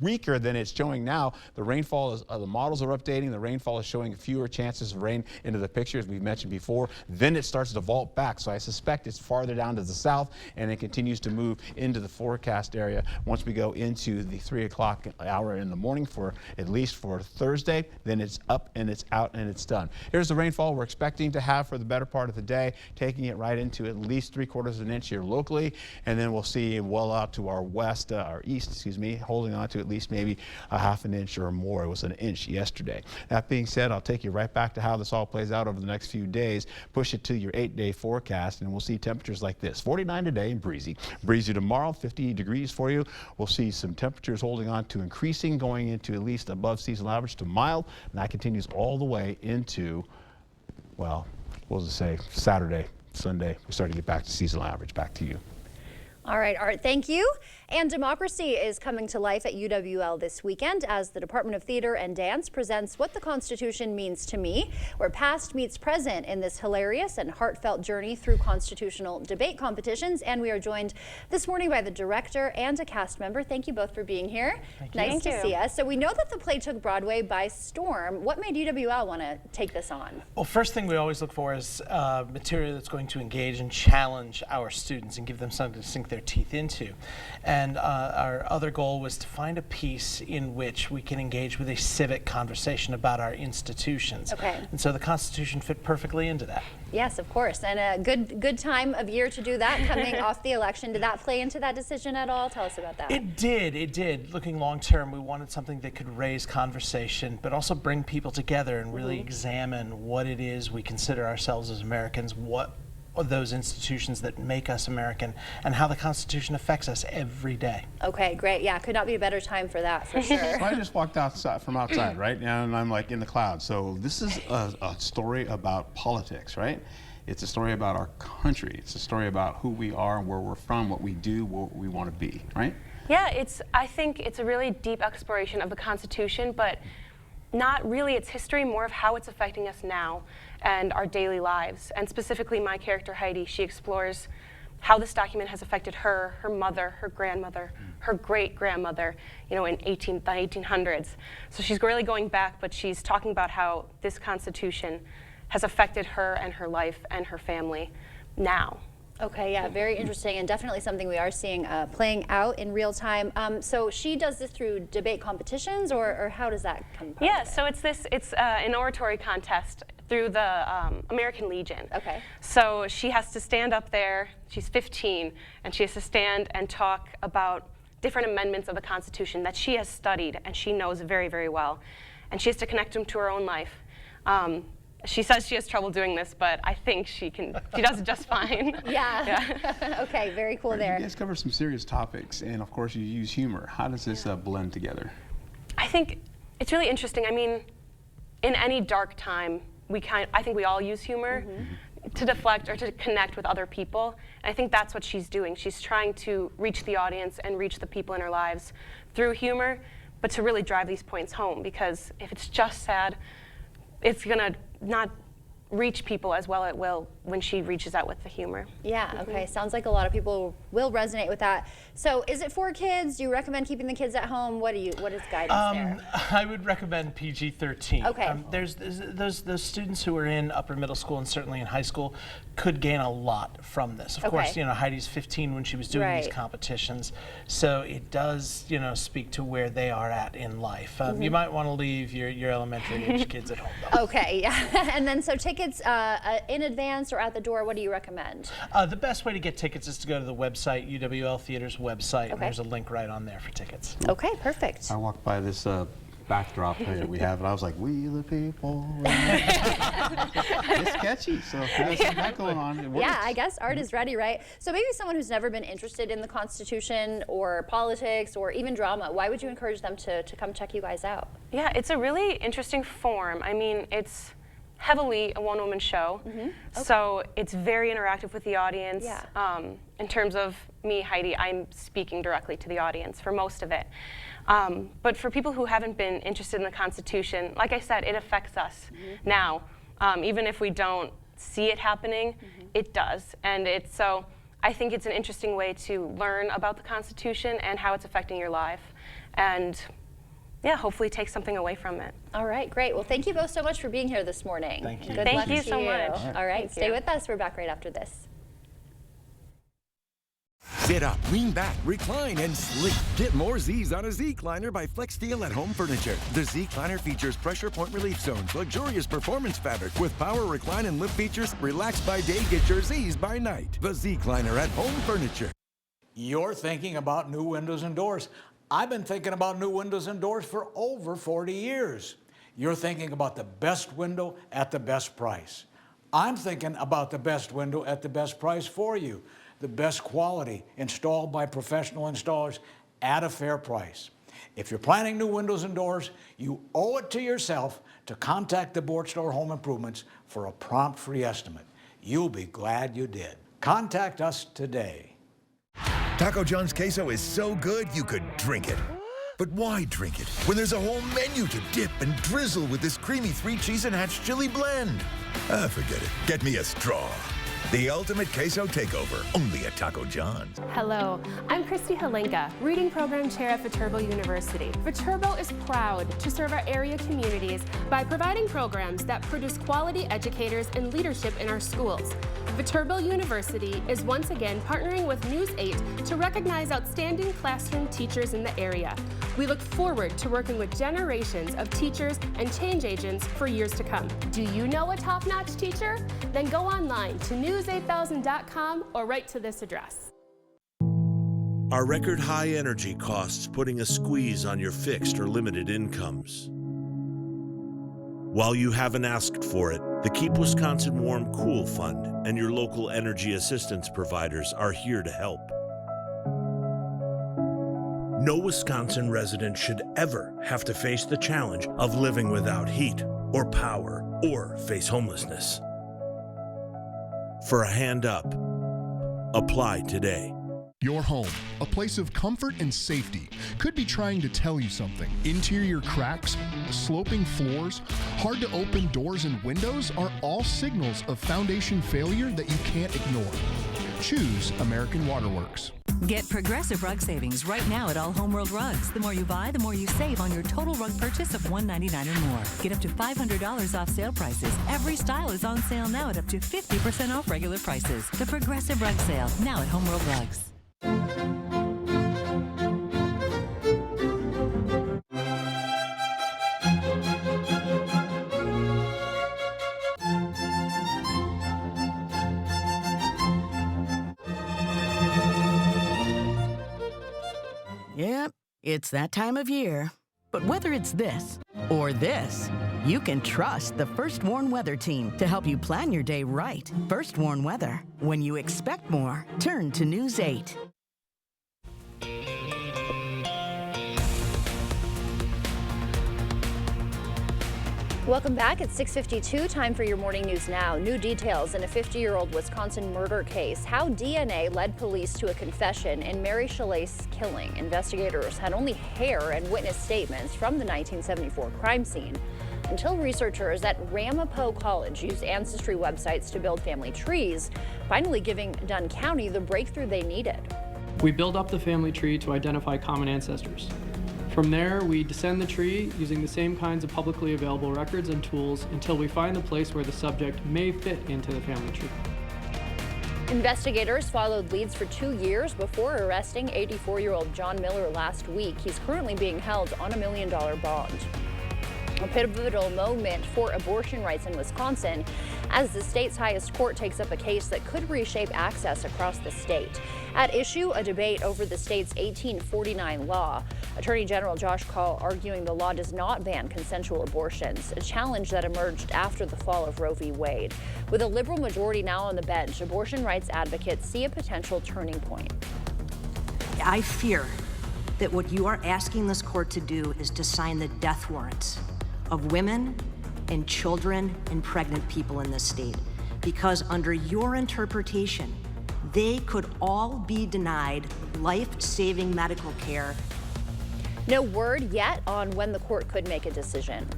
weaker than it's showing now. The rainfall is, the models are updating. The rainfall is showing fewer chances of rain into the picture, as we've mentioned before. Then it starts to vault back. So I suspect it's farther down to the south, and it continues to move into the forecast area once we go into the 3 o'clock hour in the morning for at least for Thursday. Then it's up and it's out and it's done. Here's the rainfall we're expecting to have for the better part of the day, taking it right into at least 3/4 of an inch here locally, and then we'll see well out out to our west, our east, excuse me, holding on to at least maybe a half an inch or more. It was an inch yesterday. That being said, I'll take you right back to how this all plays out over the next few days. Push it to your 8-day forecast, and we'll see temperatures like this. 49 today and breezy. Breezy tomorrow, 50 degrees for you. We'll see some temperatures holding on to increasing, going into at least above seasonal average to mild, and that continues all the way into, well, what does it say, Saturday, Sunday. We're starting to get back to seasonal average. Back to you. All right, Art, thank you. And democracy is coming to life at UWL this weekend as the Department of Theater and Dance presents What the Constitution Means to Me, where past meets present in this hilarious and heartfelt journey through constitutional debate competitions. And we are joined this morning by the director and a cast member. Thank you both for being here. Nice to see us. So we know that the play took Broadway by storm. What made UWL want to take this on? Well, first thing we always look for is material that's going to engage and challenge our students and give them something to sink their teeth into. And our other goal was to find a piece in which we can engage with a civic conversation about our institutions. Okay. And so the Constitution fit perfectly into that. Yes, of course. And a good time of year to do that, coming off the election. Did that play into that decision at all? Tell us about that. It did. Looking long term, we wanted something that could raise conversation, but also bring people together and really examine what it is we consider ourselves as Americans, what are those institutions that make us American, and how the Constitution affects us every day. Okay, great. Yeah, could not be a better time for that, for sure. So I just walked outside from outside, right? And I'm like in the clouds. So this is a story about politics, right? It's a story about our country. It's a story about who we are, where we're from, what we do, what we want to be, right? Yeah, I think it's a really deep exploration of the Constitution, but not really its history, more of how it's affecting us now and our daily lives. And specifically my character, Heidi, she explores how this document has affected her, her mother, her grandmother, her great-grandmother, you know, in the 1800s. So she's really going back, but she's talking about how this Constitution has affected her and her life and her family now. Okay, yeah, very interesting, and definitely something we are seeing playing out in real time. So she does this through debate competitions, or how does that come about? Yeah, so it's an oratory contest through the American Legion. Okay. So she has to stand up there, she's 15, and she has to stand and talk about different amendments of the Constitution that she has studied and she knows very, very well. And she has to connect them to her own life. She says she has trouble doing this, but I think she does it just fine. Yeah. Okay, very cool there. You guys cover some serious topics, and of course you use humor. How does this blend together? I think it's really interesting. I mean, in any dark time, I think we all use humor to deflect or to connect with other people. And I think that's what she's doing. She's trying to reach the audience and reach the people in her lives through humor, but to really drive these points home, because if it's just sad, it's gonna not reach people as well it will when she reaches out with the humor. Yeah, okay, sounds like a lot of people will resonate with that. So is it for kids? Do you recommend keeping the kids at home? What is guidance there? I would recommend PG-13. Okay. There's those students who are in upper middle school and certainly in high school could gain a lot from this. Of course, you know, Heidi's 15 when she was doing these competitions, so it does, you know, speak to where they are at in life. You might want to leave your elementary age kids at home, though. Okay, yeah. And then so tickets in advance or at the door, what do you recommend? The best way to get tickets is to go to the website, UWL Theater's website, and there's a link right on there for tickets. Okay, perfect. I walked by this backdrop that we have, and I was like, "We the people." It's catchy, so there's that going on. It works. Yeah, I guess Art is ready, right? So maybe someone who's never been interested in the Constitution or politics or even drama, why would you encourage them to come check you guys out? Yeah, it's a really interesting form. I mean, it's heavily a one-woman show, so it's very interactive with the audience. Yeah. In terms of me, Heidi, I'm speaking directly to the audience for most of it. But for people who haven't been interested in the Constitution, like I said, it affects us now. Even if we don't see it happening, it does. And so I think it's an interesting way to learn about the Constitution and how it's affecting your life. And yeah, hopefully take something away from it. All right, great. Well, thank you both so much for being here this morning. Thank you. Good Thank luck you to so much. All right, stay with us. We're back right after this. Sit up, lean back, recline, and sleep. Get more Z's on a Z-Cliner by FlexSteel at Home Furniture. The Z-Cliner features pressure point relief zones, luxurious performance fabric with power recline and lift features. Relax by day, get your Z's by night. The Z-Cliner at Home Furniture. You're thinking about new windows and doors. I've been thinking about new windows and doors for over 40 years. You're thinking about the best window at the best price. I'm thinking about the best window at the best price for you. The best quality, installed by professional installers at a fair price. If you're planning new windows and doors, you owe it to yourself to contact the Board Store Home Improvements for a prompt free estimate. You'll be glad you did. Contact us today. Taco John's queso is so good you could drink it. But why drink it when there's a whole menu to dip and drizzle with this creamy 3-cheese and hatch chili blend? Forget it. Get me a straw. The ultimate queso takeover, only at Taco John's. Hello, I'm Christy Halenka, Reading Program Chair at Viterbo University. Viterbo is proud to serve our area communities by providing programs that produce quality educators and leadership in our schools. Viterbo University is once again partnering with News 8 to recognize outstanding classroom teachers in the area. We look forward to working with generations of teachers and change agents for years to come. Do you know a top-notch teacher? Then go online to news8000.com or write to this address. Are record high energy costs putting a squeeze on your fixed or limited incomes? While you haven't asked for it, the Keep Wisconsin Warm Cool Fund and your local energy assistance providers are here to help. No Wisconsin resident should ever have to face the challenge of living without heat or power or face homelessness. For a hand up, apply today. Your home, a place of comfort and safety, could be trying to tell you something. Interior cracks, sloping floors, hard to open doors and windows are all signals of foundation failure that you can't ignore. Choose American Waterworks. Get Progressive Rug savings right now at all Homeworld Rugs. The more you buy, the more you save on your total rug purchase of $199 or more. Get up to $500 off sale prices. Every style is on sale now at up to 50% off regular prices. The Progressive Rug Sale, now at Homeworld Rugs. Yep, it's that time of year. But whether it's this or this, you can trust the First Warn Weather Team to help you plan your day right. First Warn Weather. When you expect more, turn to News 8. Welcome back. It's 6:52. Time for your morning news now. New details in a 50-year-old Wisconsin murder case. How DNA led police to a confession in Mary Chalet's killing. Investigators had only hair and witness statements from the 1974 crime scene until researchers at Ramapo College used ancestry websites to build family trees, finally giving Dunn County the breakthrough they needed. We build up the family tree to identify common ancestors. From there, we descend the tree using the same kinds of publicly available records and tools until we find the place where the subject may fit into the family tree. Investigators followed leads for 2 years before arresting 84-year-old John Miller last week. He's currently being held on $1 million bond. A pivotal moment for abortion rights in Wisconsin as the state's highest court takes up a case that could reshape access across the state. At issue, a debate over the state's 1849 law. Attorney General Josh Kaul arguing the law does not ban consensual abortions, a challenge that emerged after the fall of Roe v. Wade. With a liberal majority now on the bench, abortion rights advocates see a potential turning point. I fear that what you are asking this court to do is to sign the death warrants of women and children and pregnant people in this state, because under your interpretation, they could all be denied life-saving medical care. No word yet on when the court could make a decision.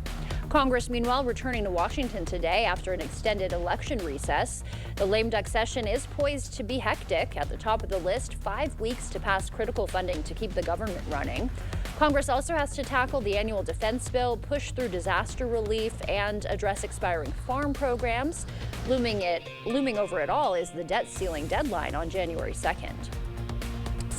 Congress, meanwhile, returning to Washington today after an extended election recess. The lame duck session is poised to be hectic. At the top of the list, 5 weeks to pass critical funding to keep the government running. Congress also has to tackle the annual defense bill, push through disaster relief, and address expiring farm programs. Looming over it all is the debt ceiling deadline on January 2nd.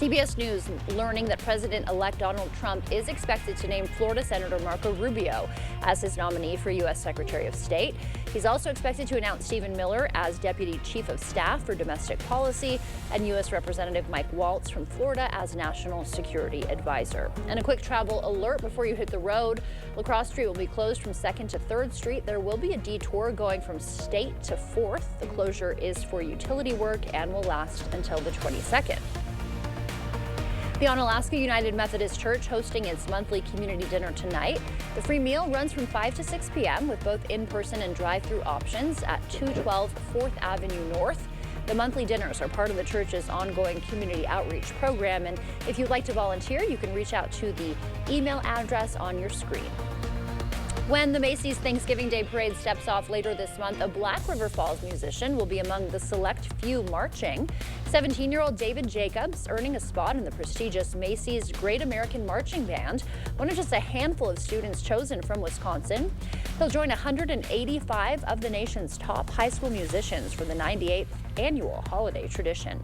CBS News learning that President-elect Donald Trump is expected to name Florida Senator Marco Rubio as his nominee for U.S. Secretary of State. He's also expected to announce Stephen Miller as Deputy Chief of Staff for Domestic Policy and U.S. Representative Mike Waltz from Florida as National Security Advisor. And a quick travel alert before you hit the road. La Crosse Street will be closed from 2nd to 3rd Street. There will be a detour going from State to 4th. The closure is for utility work and will last until the 22nd. The Onalaska United Methodist Church hosting its monthly community dinner tonight. The free meal runs from 5 to 6 p.m. with both in-person and drive-through options at 212 4th Avenue North. The monthly dinners are part of the church's ongoing community outreach program, and if you'd like to volunteer, you can reach out to the email address on your screen. When the Macy's Thanksgiving Day Parade steps off later this month, a Black River Falls musician will be among the select few marching. 17-year-old David Jacobs earning a spot in the prestigious Macy's Great American Marching Band, one of just a handful of students chosen from Wisconsin. He'll join 185 of the nation's top high school musicians for the 98th annual holiday tradition.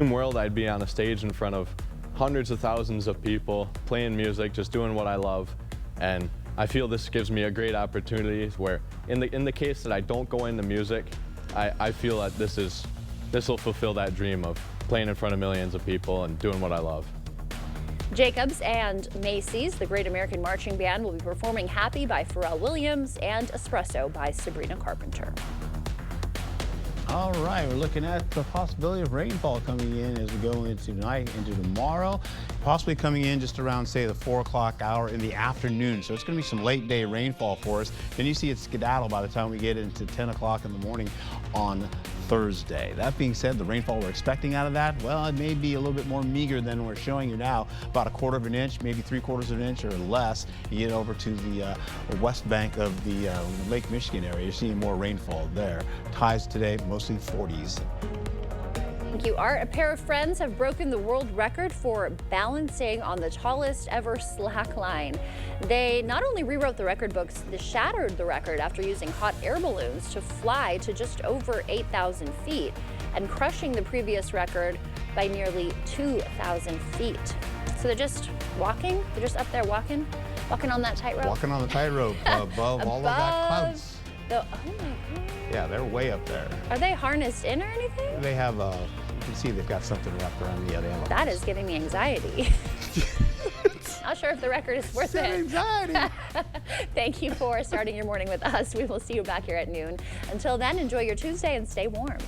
In the world, I'd be on a stage in front of hundreds of thousands of people, playing music, just doing what I love, and I feel this gives me a great opportunity where in the case that I don't go into music, I feel that this will fulfill that dream of playing in front of millions of people and doing what I love. Jacobs and Macy's, the Great American Marching Band, will be performing Happy by Pharrell Williams and Espresso by Sabrina Carpenter. All right, we're looking at the possibility of rainfall coming in as we go into tonight, into tomorrow, possibly coming in just around, say, the 4 o'clock hour in the afternoon. So it's going to be some late day rainfall for us. Then you see it skedaddle by the time we get into 10 o'clock in the morning on Thursday. That being said, the rainfall we're expecting out of that, well, it may be a little bit more meager than we're showing you now, about 1/4 of an inch, maybe 3/4 of an inch or less. You get over to the west bank of the Lake Michigan area, you're seeing more rainfall there. Highs today, mostly 40s. Thank you, Art. A pair of friends have broken the world record for balancing on the tallest ever slack line. They not only rewrote the record books, they shattered the record after using hot air balloons to fly to just over 8,000 feet and crushing the previous record by nearly 2,000 feet. So they're just walking? They're just up there walking on that tightrope? Walking on the tightrope above all of that clouds. Oh my God. Yeah, they're way up there. Are they harnessed in or anything? They have, you can see they've got something wrapped around the other. That is giving me anxiety. Not sure if the record is worth it. Anxiety. Thank you for starting your morning with us. We will see you back here at noon. Until then, enjoy your Tuesday and stay warm.